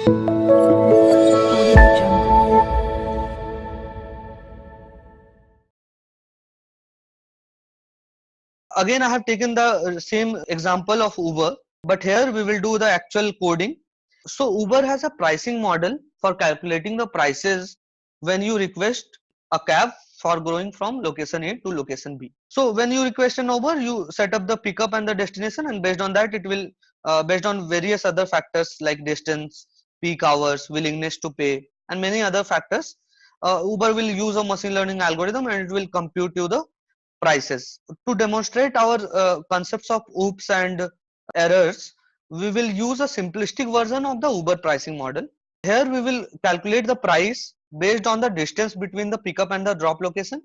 Again, I have taken the same example of Uber, but here we will do the actual coding. So Uber has a pricing model for calculating the prices when you request a cab for going from location A to location B. So when you request an Uber, you set up the pickup and the destination, and based on that, it will based on various other factors like distance, peak hours, willingness to pay, and many other factors. Uber will use a machine learning algorithm and it will compute you the prices. To demonstrate our concepts of oops and errors, we will use a simplistic version of the Uber pricing model. Here we will calculate the price based on the distance between the pickup and the drop location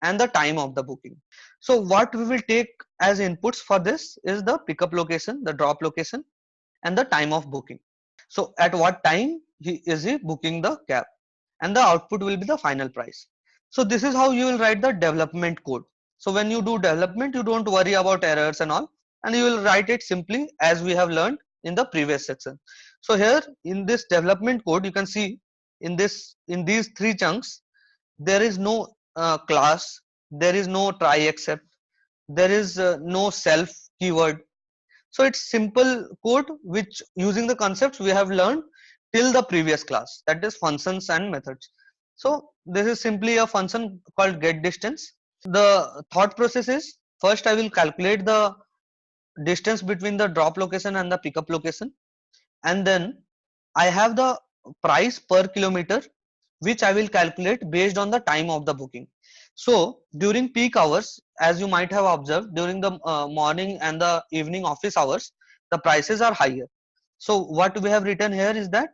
and the time of the booking. So what we will take as inputs for this is the pickup location, the drop location, and the time of booking. So at what time is he booking the cab, and the output will be the final price. So this is how you will write the development code. So when you do development, you don't worry about errors and all, and you will write it simply as we have learned in the previous section. So here in this development code, you can see in these three chunks, there is no class, there is no try except, there is no self keyword. So it's simple code which using the concepts we have learned till the previous class, that is functions and methods. So this is simply a function called get distance. The thought process is, first I will calculate the distance between the drop location and the pickup location, and then I have the price per kilometer which I will calculate based on the time of the booking. So during peak hours, as you might have observed, during the morning and the evening office hours, the prices are higher. So what we have written here is that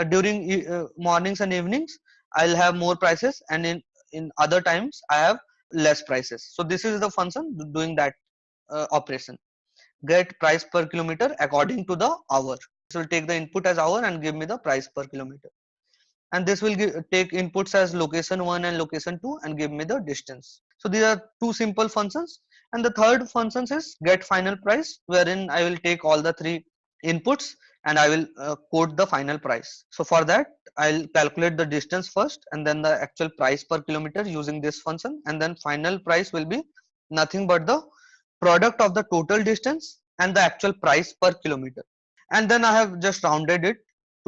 during mornings and evenings, I'll have more prices, and in other times I have less prices. So this is the function doing that operation. Get price per kilometer according to the hour. This will take the input as hour and give me the price per kilometer, and this will take inputs as location 1 and location 2 and give me the distance. So these are two simple functions, and the third function is get final price, wherein I will take all the three inputs and I will quote the final price. So for that, I'll calculate the distance first and then the actual price per kilometer using this function, and then final price will be nothing but the product of the total distance and the actual price per kilometer. And then I have just rounded it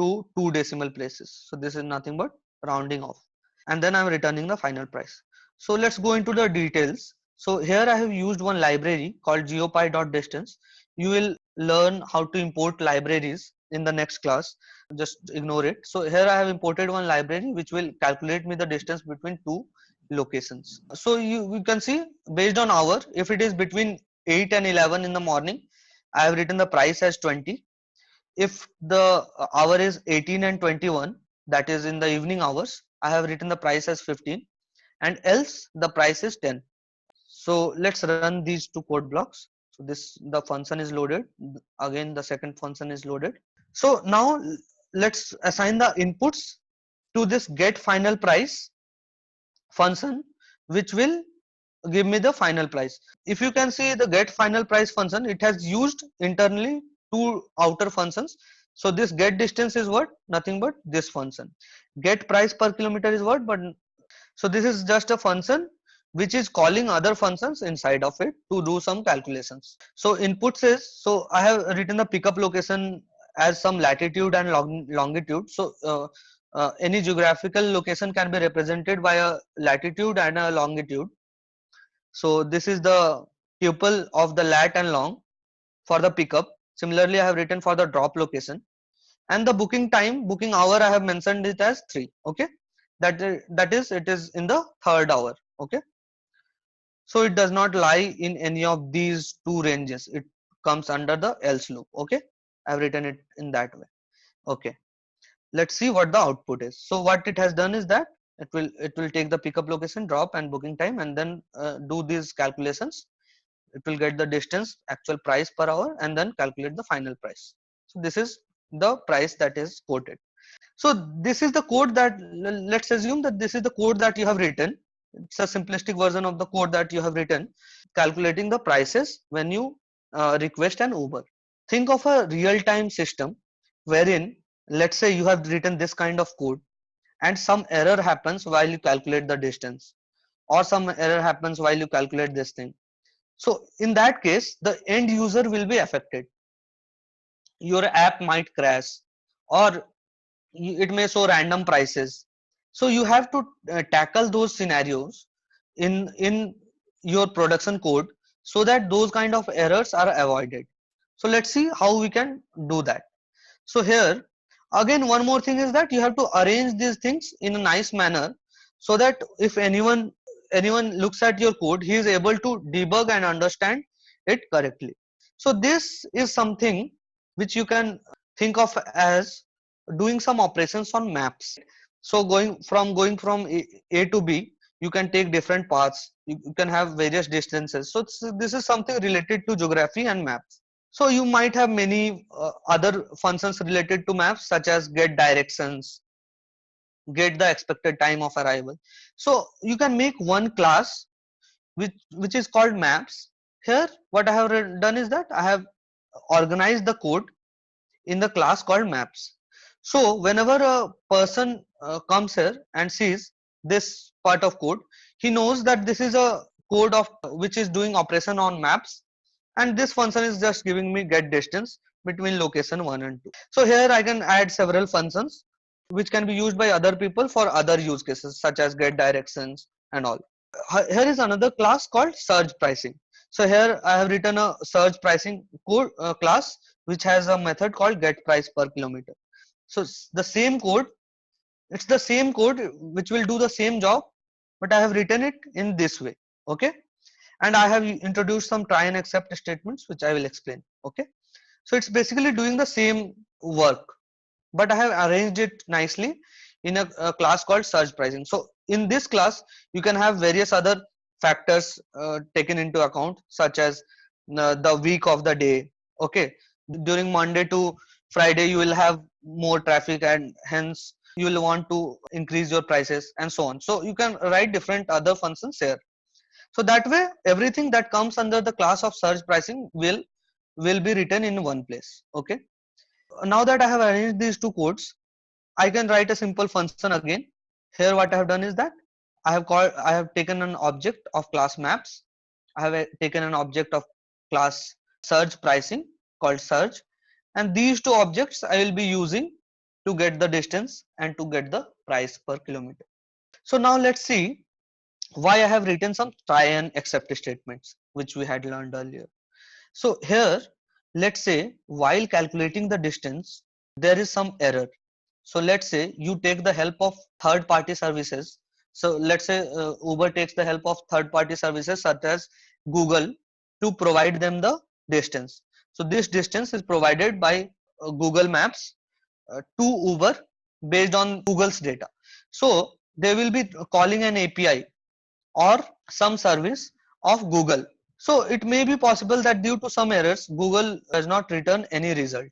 to 2 decimal places. So this is nothing but rounding off, and then I'm returning the final price. So let's go into the details. So here I have used one library called Geopi.Distance. You will learn how to import libraries in the next class. Just ignore it. So here I have imported one library which will calculate me the distance between two locations. So you can see based on hour, if it is between 8 and 11 in the morning, I have written the price as 20. If the hour is 18 and 21, that is in the evening hours, I have written the price as 15, and else the price is 10. So let's run these two code blocks. So the function is loaded. Again, the second function is loaded. So now let's assign the inputs to this get final price function, which will give me the final price. If you can see the get final price function, it has used internally two outer functions. So this get distance is what? Nothing but this function. Get price per kilometer is what? But so this is just a function which is calling other functions inside of it to do some calculations. So inputs is, so I have written the pickup location as some latitude and longitude. So any geographical location can be represented by a latitude and a longitude. So this is the tuple of the lat and long for the pickup. Similarly, I have written for the drop location, and the booking time, booking hour, I have mentioned it as 3. Okay, that is it is in the third hour. Okay, so it does not lie in any of these two ranges. It comes under the else loop. Okay, I have written it in that way. Okay, let's see what the output is. So what it has done is that it will take the pickup location, drop, and booking time, and then do these calculations. It will get the distance, actual price per hour, and then calculate the final price. So this is the price that is quoted. So this is the code that, let's assume that this is the code that you have written. It's a simplistic version of the code that you have written, calculating the prices when you request an Uber. Think of a real-time system wherein let's say you have written this kind of code and some error happens while you calculate the distance, or some error happens while you calculate this thing. So in that case, the end user will be affected. Your app might crash, or it may show random prices. So you have to tackle those scenarios in your production code so that those kind of errors are avoided. So let's see how we can do that. So here again, one more thing is that you have to arrange these things in a nice manner so that if anyone looks at your code, he is able to debug and understand it correctly. So this is something which you can think of as doing some operations on maps. So going from A to B, you can take different paths, you can have various distances. So this is something related to geography and maps. So you might have many other functions related to maps, such as get directions, get the expected time of arrival. So you can make one class which is called maps. Here what I have done is that I have organized the code in the class called maps. So whenever a person comes here and sees this part of code, he knows that this is a code of which is doing operation on maps, and this function is just giving me get distance between location 1 and 2. So here I can add several functions which can be used by other people for other use cases, such as get directions and all. Here is another class called surge pricing. So here I have written a surge pricing code class which has a method called get price per kilometer. So the same code, it's the same code which will do the same job, but I have written it in this way. Okay, and I have introduced some try and accept statements which I will explain. Okay, so it's basically doing the same work, but I have arranged it nicely in a class called surge pricing. So in this class you can have various other factors taken into account, such as the week of the day. Okay, during Monday to Friday you will have more traffic and hence you will want to increase your prices and so on. So you can write different other functions here. So that way everything that comes under the class of surge pricing will be written in one place. Okay, now that I have arranged these two codes, I can write a simple function again. Here what I have done is that I have taken an object of class maps. I have taken an object of class surge pricing called surge, and these two objects I will be using to get the distance and to get the price per kilometer. So now let's see why I have written some try and accept statements which we had learned earlier. So here, let's say while calculating the distance, there is some error. So let's say you take the help of third party services. So let's say Uber takes the help of third party services such as Google to provide them the distance. So this distance is provided by Google Maps to Uber based on Google's data. So they will be calling an API or some service of Google. So it may be possible that due to some errors, Google does not return any result.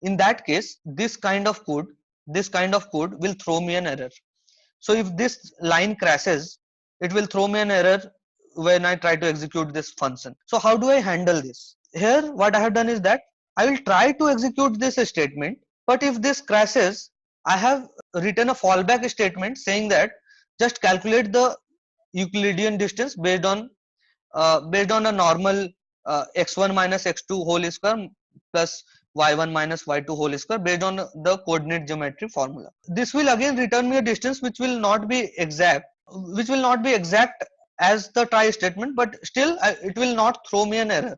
In that case, this kind of code will throw me an error. So if this line crashes, it will throw me an error when I try to execute this function. So how do I handle this? Here, what I have done is that I will try to execute this statement, but if this crashes, I have written a fallback statement saying that just calculate the Euclidean distance based on a normal x1 minus x2 whole square plus y1 minus y2 whole square based on the coordinate geometry formula. This will again return me a distance which will not be exact as the try statement, but still it will not throw me an error.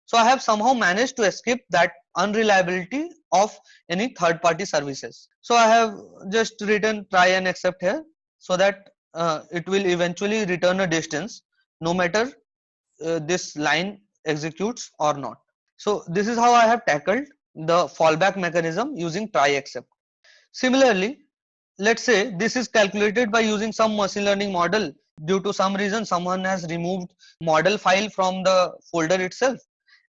So I have somehow managed to escape that unreliability of any third party services. So I have just written try and accept here so that it will eventually return a distance no matter this line executes or not. So this is how I have tackled the fallback mechanism using try except. Similarly, let's say this is calculated by using some machine learning model. Due to some reason someone has removed model file from the folder itself,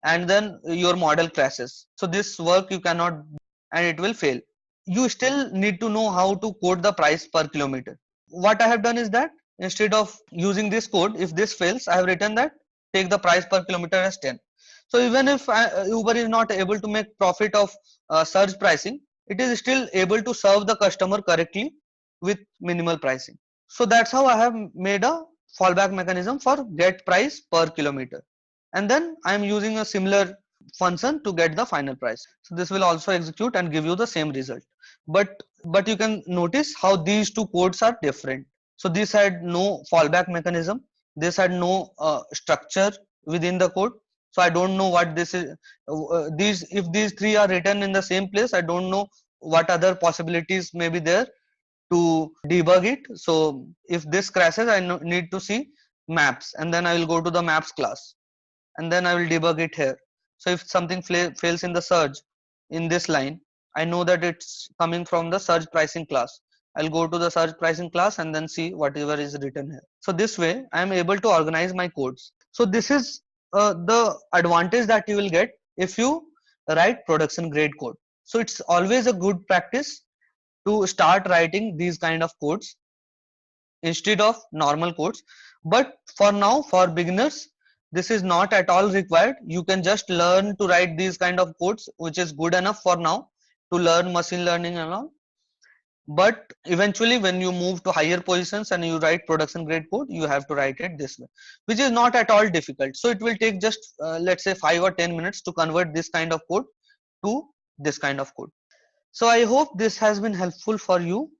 and then your model crashes. So this work you cannot, and it will fail. You still need to know how to code the price per kilometer. What I have done is that instead of using this code, if this fails, I have written that take the price per kilometer as 10. So even if Uber is not able to make profit of surge pricing, it is still able to serve the customer correctly with minimal pricing. So that's how I have made a fallback mechanism for get price per kilometer, and then I am using a similar function to get the final price. So this will also execute and give you the same result, but you can notice how these two codes are different. So this had no fallback mechanism, this had no structure within the code. So I don't know what this is. These, if these three are written in the same place, I don't know what other possibilities may be there to debug it. So if this crashes, I need to see maps, and then I will go to the maps class, and then I will debug it here. So if something fails in the surge in this line, I know that it's coming from the surge pricing class. I'll go to the surge pricing class and then see whatever is written here. So this way I am able to organize my codes. So this is the advantage that you will get if you write production grade code. So it's always a good practice to start writing these kind of codes instead of normal codes. But for now, for beginners, this is not at all required. You can just learn to write these kind of codes, which is good enough for now to learn machine learning and all. But eventually when you move to higher positions and you write production grade code, you have to write it this way, which is not at all difficult. So it will take just let's say 5 or 10 minutes to convert this kind of code to this kind of code. So I hope this has been helpful for you.